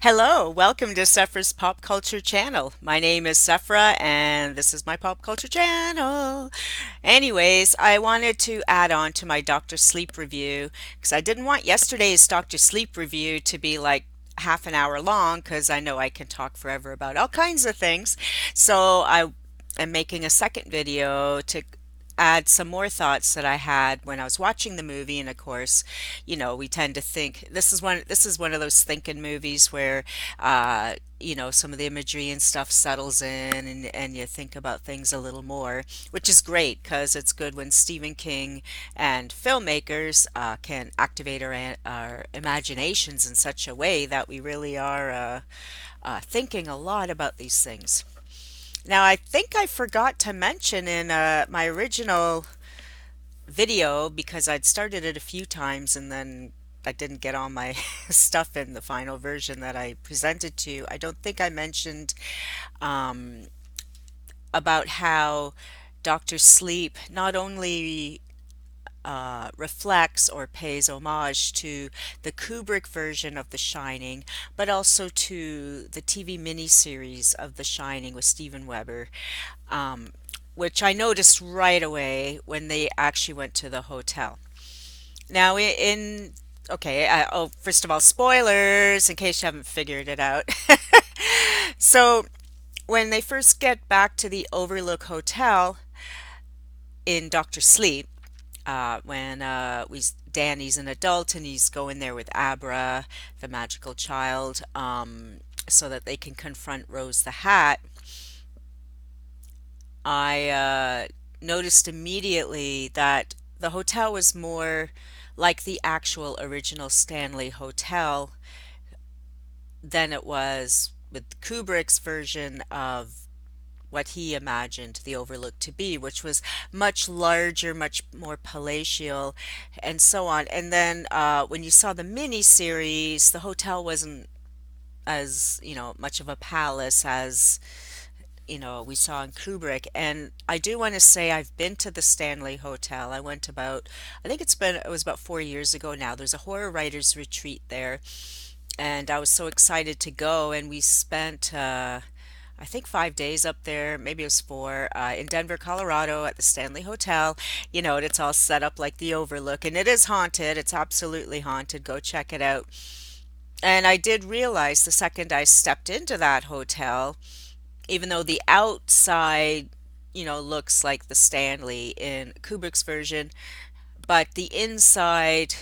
Hello, welcome to Sephra's Pop Culture Channel. My name is Sephra, and this is my Pop Culture Channel. Anyways, I wanted to add on to my Dr. Sleep review because I didn't want yesterday's Dr. Sleep review to be like half an hour long because I know I can talk forever about all kinds of things. So I am making a second video to add some more thoughts that I had when I was watching the movie. And of course, we tend to think this is one of those thinking movies where some of the imagery and stuff settles in, and you think about things a little more, which is great because it's good when Stephen King and filmmakers can activate our imaginations in such a way that we really are thinking a lot about these things. Now, I think I forgot to mention in my original video, because I'd started it a few times and then I didn't get all my stuff in the final version that I presented to you. I don't think I mentioned um, about how Dr. Sleep not only reflects or pays homage to the Kubrick version of The Shining, but also to the TV miniseries of The Shining with Steven Weber, um, which I noticed right away when they actually went to the hotel. Now, okay, first of all, spoilers in case you haven't figured it out. So, when they first get back to the Overlook Hotel in Doctor Sleep, when Danny's an adult and he's going there with Abra, the magical child, so that they can confront Rose the Hat, I noticed immediately that the hotel was more like the actual original Stanley Hotel than it was with Kubrick's version of what he imagined the Overlook to be, which was much larger, much more palatial, and so on. And then when you saw the mini series, the hotel wasn't as, much of a palace as we saw in Kubrick. And I do want to say I've been to the Stanley Hotel. I went I think it was about 4 years ago now. There's a horror writers retreat there, and I was so excited to go. And we spent, I think, 5 days up there, maybe it was four, in Denver, Colorado, at the Stanley Hotel. And it's all set up like the Overlook, and it is haunted. It's absolutely haunted. Go check it out. And I did realize the second I stepped into that hotel, even though the outside, looks like the Stanley in Kubrick's version, but the inside,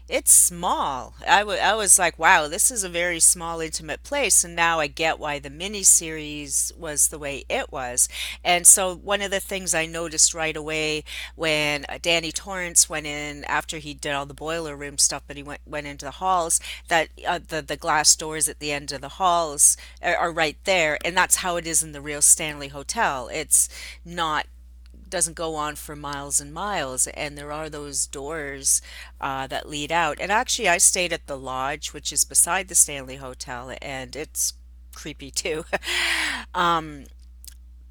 it's small. I was like, wow, this is a very small, intimate place. And now I get why the miniseries was the way it was. And so, one of the things I noticed right away when Danny Torrance went in after he did all the boiler room stuff, but he went into the halls, that the glass doors at the end of the halls are right there. And that's how it is in the real Stanley Hotel. It's not doesn't go on for miles and miles, and there are those doors that lead out. And actually, I stayed at the lodge, which is beside the Stanley Hotel, and it's creepy too. um,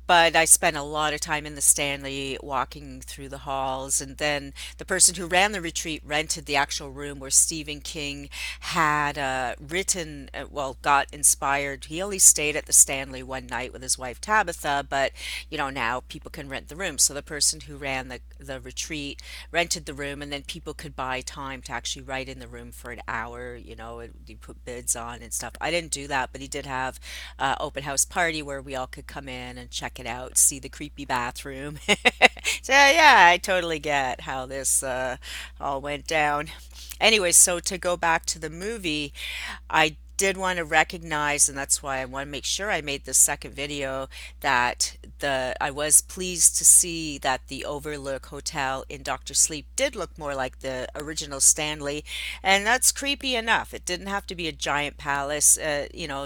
but I spent a lot of time in the Stanley walking through the halls. And then the person who ran the retreat rented the actual room where Stephen King had written, well, got inspired. He only stayed at the Stanley one night with his wife Tabitha, but now people can rent the room. So the person who ran the retreat rented the room, and then people could buy time to actually write in the room for an hour. He put bids on and stuff. I didn't do that, but he did have open house party where we all could come in and check it out, see the creepy bathroom. So yeah, I totally get how this all went down. Anyway, so to go back to the movie, I did want to recognize, and that's why I want to make sure I made this second video, that the I was pleased to see that the Overlook Hotel in Doctor Sleep did look more like the original Stanley, and that's creepy enough. It didn't have to be a giant palace,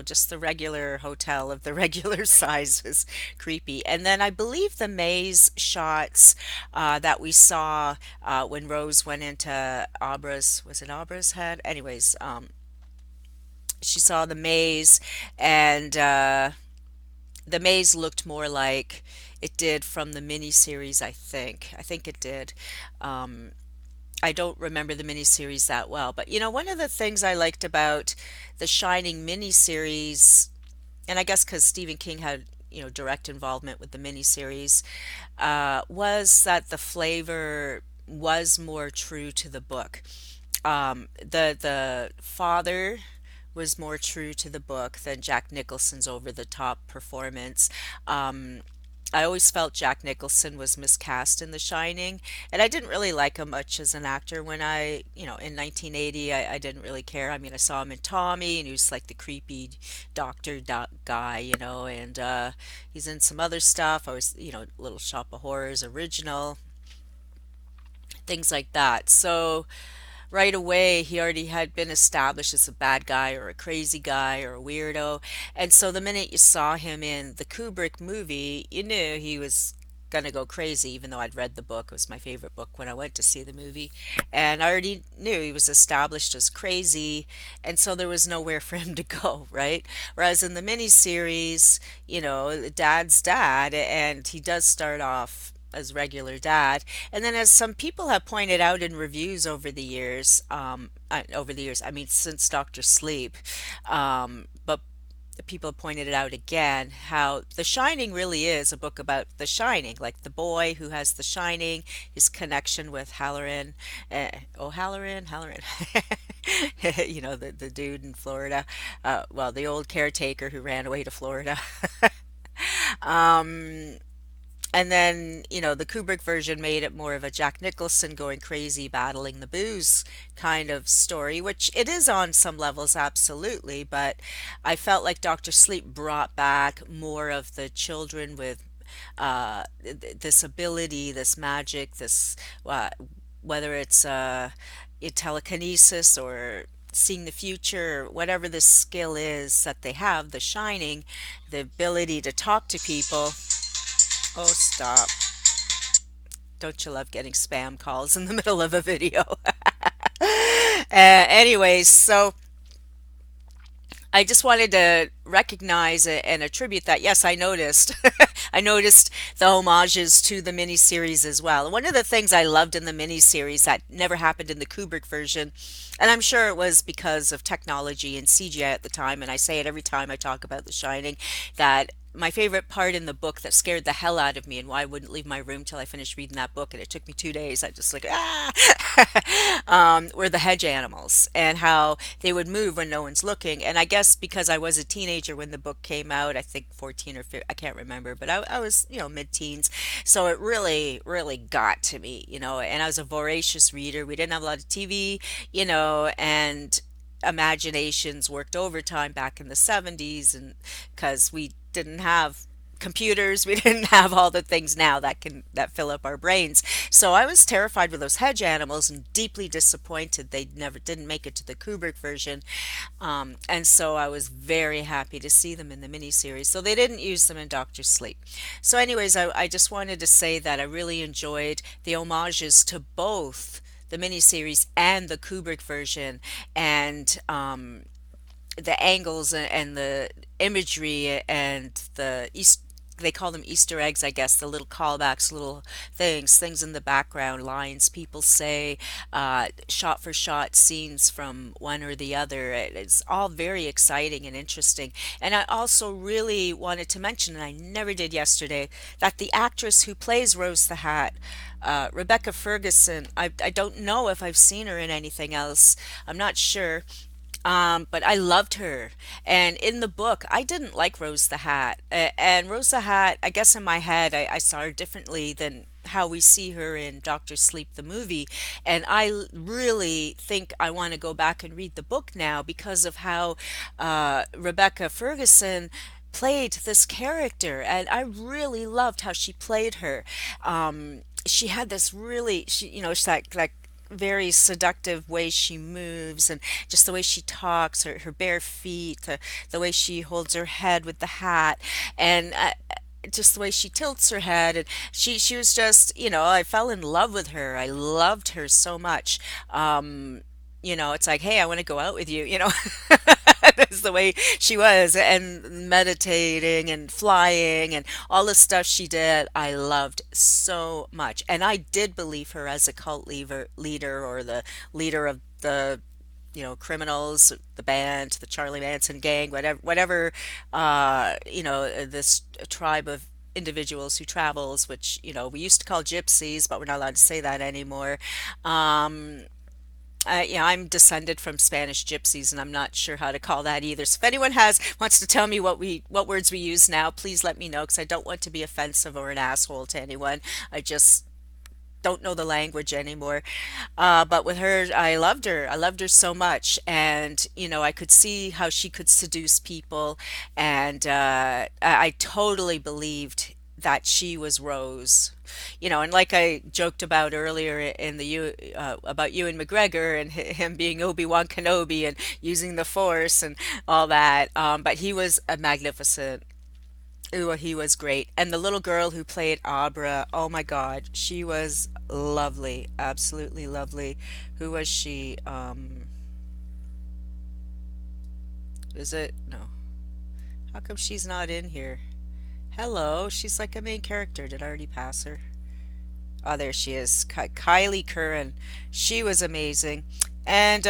just the regular hotel of the regular size was creepy. And then I believe the maze shots that we saw when Rose went into was it Abra's head? Anyways, she saw the maze, and the maze looked more like it did from the miniseries, I think. I think it did. Um, I don't remember the miniseries that well. But one of the things I liked about the Shining miniseries, and I guess because Stephen King had direct involvement with the miniseries, was that the flavor was more true to the book. The father was more true to the book than Jack Nicholson's over the top performance. Um, I always felt Jack Nicholson was miscast in The Shining, and I didn't really like him much as an actor when in 1980, I didn't really care. I mean, I saw him in Tommy, and he was like the creepy guy, and he's in some other stuff. I was, Little Shop of Horrors original, things like that. So, right away he already had been established as a bad guy or a crazy guy or a weirdo. And so the minute you saw him in the Kubrick movie, you knew he was going to go crazy, even though I'd read the book. It was my favorite book when I went to see the movie. And I already knew he was established as crazy. And so there was nowhere for him to go, right? Whereas in the miniseries, dad's dad, and he does start off as regular dad. And then, as some people have pointed out in reviews over the years, I mean, since Doctor Sleep, but people have pointed it out again how The Shining really is a book about The Shining, like the boy who has The Shining, his connection with Halloran, Halloran, the dude in Florida, well, the old caretaker who ran away to Florida. Um, and then, the Kubrick version made it more of a Jack Nicholson going crazy, battling the booze kind of story, which it is on some levels, absolutely. But I felt like Dr. Sleep brought back more of the children with this ability, this magic, this, uh, whether it's telekinesis or seeing the future, whatever the skill is that they have, the shining, the ability to talk to people. Oh, stop. Don't you love getting spam calls in the middle of a video? Anyways, so I just wanted to recognize and attribute that. Yes, I noticed. I noticed the homages to the miniseries as well. And one of the things I loved in the miniseries that never happened in the Kubrick version, and I'm sure it was because of technology and CGI at the time, and I say it every time I talk about The Shining, that my favorite part in the book that scared the hell out of me and why I wouldn't leave my room till I finished reading that book, and it took me 2 days. I just like were the hedge animals and how they would move when no one's looking. And I guess because I was a teenager when the book came out, I think 14 or 15, I can't remember, but I was, mid-teens. So it really, really got to me, and I was a voracious reader. We didn't have a lot of TV, and imaginations worked overtime back in the 70s, and because we didn't have computers, we didn't have all the things now that fill up our brains. So I was terrified with those hedge animals and deeply disappointed they never didn't make it to the Kubrick version. And so I was very happy to see them in the miniseries. So they didn't use them in Doctor Sleep. So anyways, I just wanted to say that I really enjoyed the homages to both the miniseries and the Kubrick version, and the angles and the imagery and they call them Easter eggs, I guess, the little callbacks, little things in the background, lines people say, shot for shot scenes from one or the other. It's all very exciting and interesting. And I also really wanted to mention, and I never did yesterday, that the actress who plays Rose the Hat, Rebecca Ferguson, I don't know if I've seen her in anything else. I'm not sure. But I loved her. And in the book, I didn't like Rose the Hat. And Rose the Hat, I guess in my head, I saw her differently than how we see her in Doctor Sleep, the movie. And really think I want to go back and read the book now because of how Rebecca Ferguson played this character. And I really loved how she played her. She had this really, she's like very seductive way she moves, and just the way she talks, her bare feet, the way she holds her head with the hat, and just the way she tilts her head. And she was just, I fell in love with her. I loved her so much. It's like, hey, I want to go out with you, was the way she was, and meditating and flying and all the stuff she did, I loved so much. And I did believe her as a cult leader or the leader of the criminals, the band, the Charlie Manson gang, whatever, this tribe of individuals who travels, which, we used to call gypsies, but we're not allowed to say that anymore. Um, I'm descended from Spanish gypsies, and I'm not sure how to call that either. So if anyone wants to tell me what words we use now, please let me know because I don't want to be offensive or an asshole to anyone. I just don't know the language anymore. But with her, I loved her. I loved her so much, and I could see how she could seduce people, and I totally believed that she was Rose. And like I joked about earlier in the you about Ewan McGregor and him being Obi-Wan Kenobi and using the Force and all that. But he was a magnificent. Ooh, he was great. And the little girl who played Abra, oh my God, she was lovely, absolutely lovely. Who was she? Is it? No. How come she's not in here? Hello, she's like a main character. Did I already pass her? Oh, there she is. Kylie Curran. She was amazing. And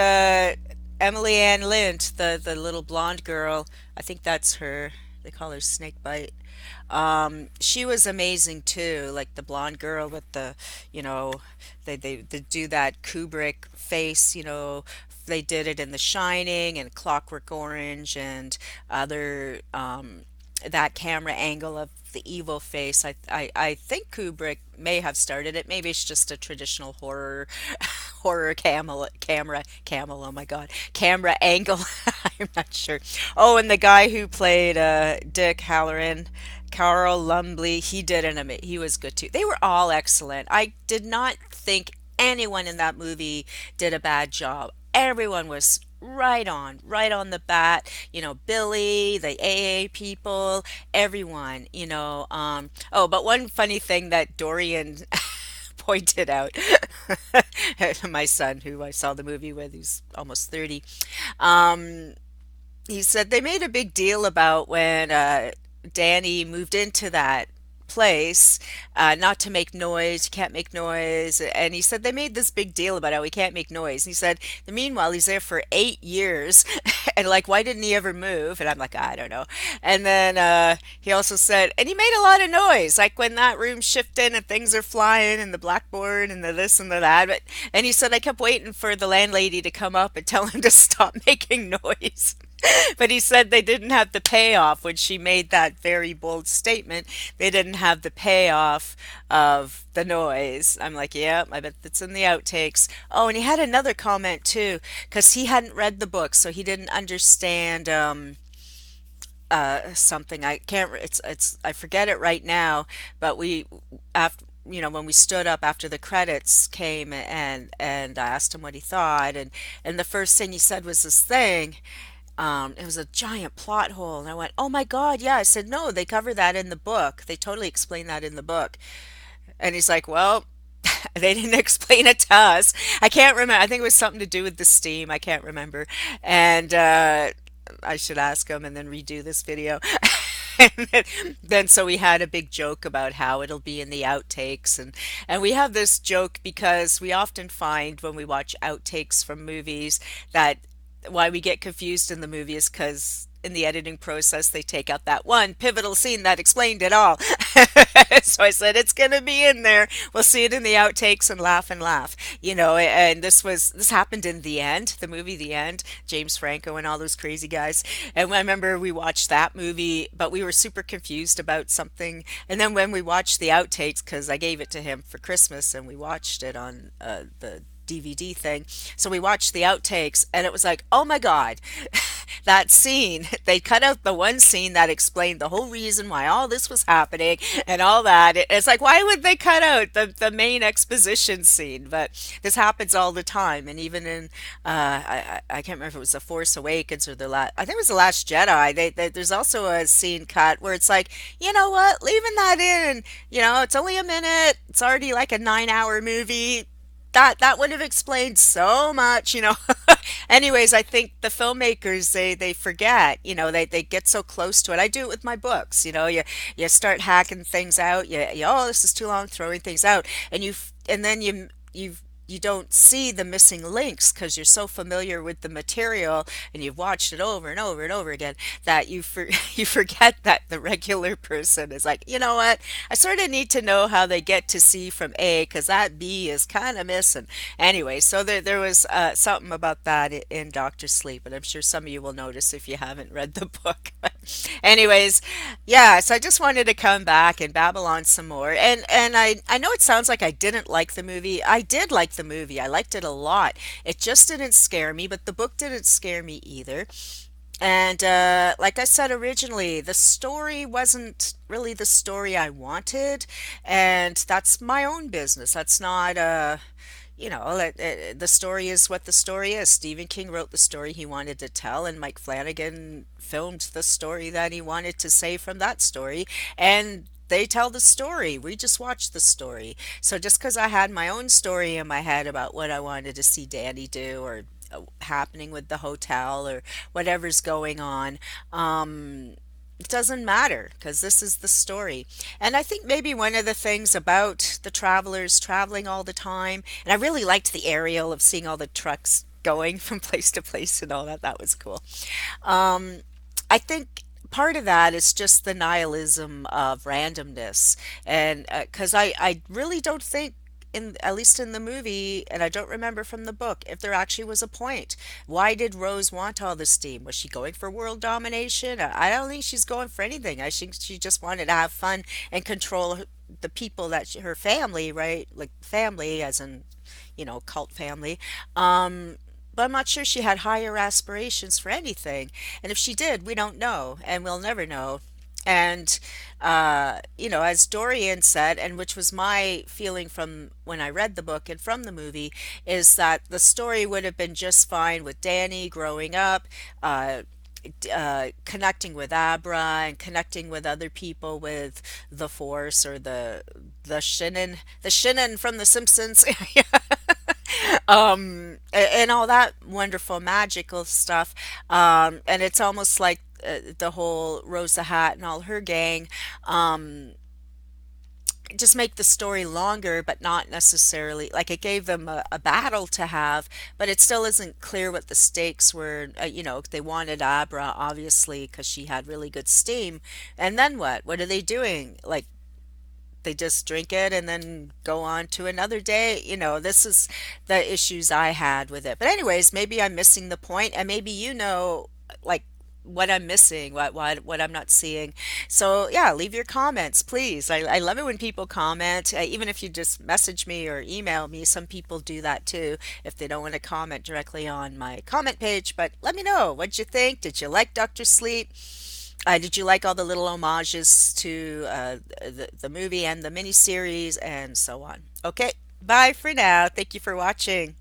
Emily Ann Lind, the little blonde girl, I think that's her. They call her Snakebite. She was amazing too, like the blonde girl with you know, they do that Kubrick face, they did it in The Shining and Clockwork Orange and other that camera angle of the evil face. I think Kubrick may have started it. Maybe it's just a traditional horror horror camel, oh my God, camera angle. I'm not sure. Oh, and the guy who played Dick Halloran, Carl Lumbly, he was good too. They were all excellent. I did not think anyone in that movie did a bad job. Everyone was right on the bat. Billy, the AA people, everyone. Oh, but one funny thing that Dorian pointed out, my son, who I saw the movie with, who's almost 30, um, he said they made a big deal about when Danny moved into that place, not to make noise. You can't make noise. And he said they made this big deal about how he can't make noise. And he said, meanwhile, he's there for 8 years. And like, why didn't he ever move? And I'm like, I don't know. And then he also said, and he made a lot of noise, like when that room shifted and things are flying and the blackboard and the this and the that. And he said, I kept waiting for the landlady to come up and tell him to stop making noise. But he said they didn't have the payoff when she made that very bold statement. They didn't have the payoff of the noise. I'm like, yeah, I bet that's in the outtakes. Oh, and he had another comment too, because he hadn't read the book, so he didn't understand something. I can't. It's. I forget it right now. But we after. When we stood up after the credits came and I asked him what he thought, and the first thing he said was this thing. It was a giant plot hole. And I went, oh my God, yeah. I said, no, they cover that in the book. They totally explain that in the book. And he's like, well, they didn't explain it to us. I can't remember. I think it was something to do with the steam. I can't remember. And I should ask him and then redo this video. And then so we had a big joke about how it'll be in the outtakes, and we have this joke because we often find when we watch outtakes from movies that why we get confused in the movie is because in the editing process they take out that one pivotal scene that explained it all. So I said it's gonna be in there. We'll see it in the outtakes and laugh. And this happened in The End, the movie The End, James Franco and all those crazy guys. And I remember we watched that movie, but we were super confused about something. And then when we watched the outtakes, because I gave it to him for Christmas and we watched it on the DVD thing. So we watched the outtakes and it was like, oh my God, that scene, they cut out the one scene that explained the whole reason why all this was happening and all that. It's like, why would they cut out the main exposition scene? But this happens all the time. And even in, I can't remember if it was The Force Awakens or I think it was The Last Jedi. There's also a scene cut where it's like, you know what, leaving that in, it's only a minute. It's already like a 9-hour movie. that would have explained so much, you know. Anyways, I think the filmmakers they forget, you know, they get so close to it. I do it with my books, you know. You start hacking things out. You oh, this is too long, throwing things out, and and then you don't see the missing links because you're so familiar with the material and you've watched it over and over and over again that you forget that the regular person is like, you know what? I sort of need to know how they get to C from A because that B is kind of missing. Anyway, so there was something about that in Doctor Sleep, and I'm sure some of you will notice if you haven't read the book. Anyways, yeah, so I just wanted to come back and babble on some more. And I know it sounds like I didn't like the movie. I did like the movie. I liked it a lot. It just didn't scare me, but the book didn't scare me either. And like I said originally, the story wasn't really the story I wanted, and that's my own business. That's not you know, the story is what the story is. Stephen King wrote the story he wanted to tell, and Mike Flanagan filmed the story that he wanted to say from that story, and they tell the story. We just watch the story. So just because I had my own story in my head about what I wanted to see Danny do or happening with the hotel or whatever's going on, it doesn't matter because this is the story. And I think maybe one of the things about the travelers traveling all the time, and I really liked the aerial of seeing all the trucks going from place to place and all that. That was cool. Um, I think part of that is just the nihilism of randomness. And because I really don't think, in at least in the movie, and I don't remember from the book, if there actually was a point. Why did Rose want all this steam? Was she going for world domination? I don't think she's going for anything. I think she just wanted to have fun and control the people that her family, right? Like family, as in, you know, cult family. But I'm not sure she had higher aspirations for anything. And if she did, we don't know, and we'll never know. And, you know, as Dorian said, and which was my feeling from when I read the book and from the movie, is that the story would have been just fine with Danny growing up, uh, connecting with Abra and connecting with other people with the Force or the Shinnin from The Simpsons. And all that wonderful magical stuff. And it's almost like the whole Rosa Hat and all her gang um, just make the story longer, but not necessarily like it gave them a battle to have, but it still isn't clear what the stakes were. You know, they wanted Abra obviously because she had really good steam, and then what? What are they doing? Like they just drink it and then go on to another day. You know, this is the issues I had with it. But anyways, maybe I'm missing the point, and maybe you know, like what I'm missing, what I'm not seeing. So yeah, leave your comments, please. I love it when people comment, even if you just message me or email me. Some people do that too if they don't want to comment directly on my comment page. But let me know, what'd you think? Did you like Dr. Sleep? Did you like all the little homages to the movie and the miniseries and so on? Okay, bye for now. Thank you for watching.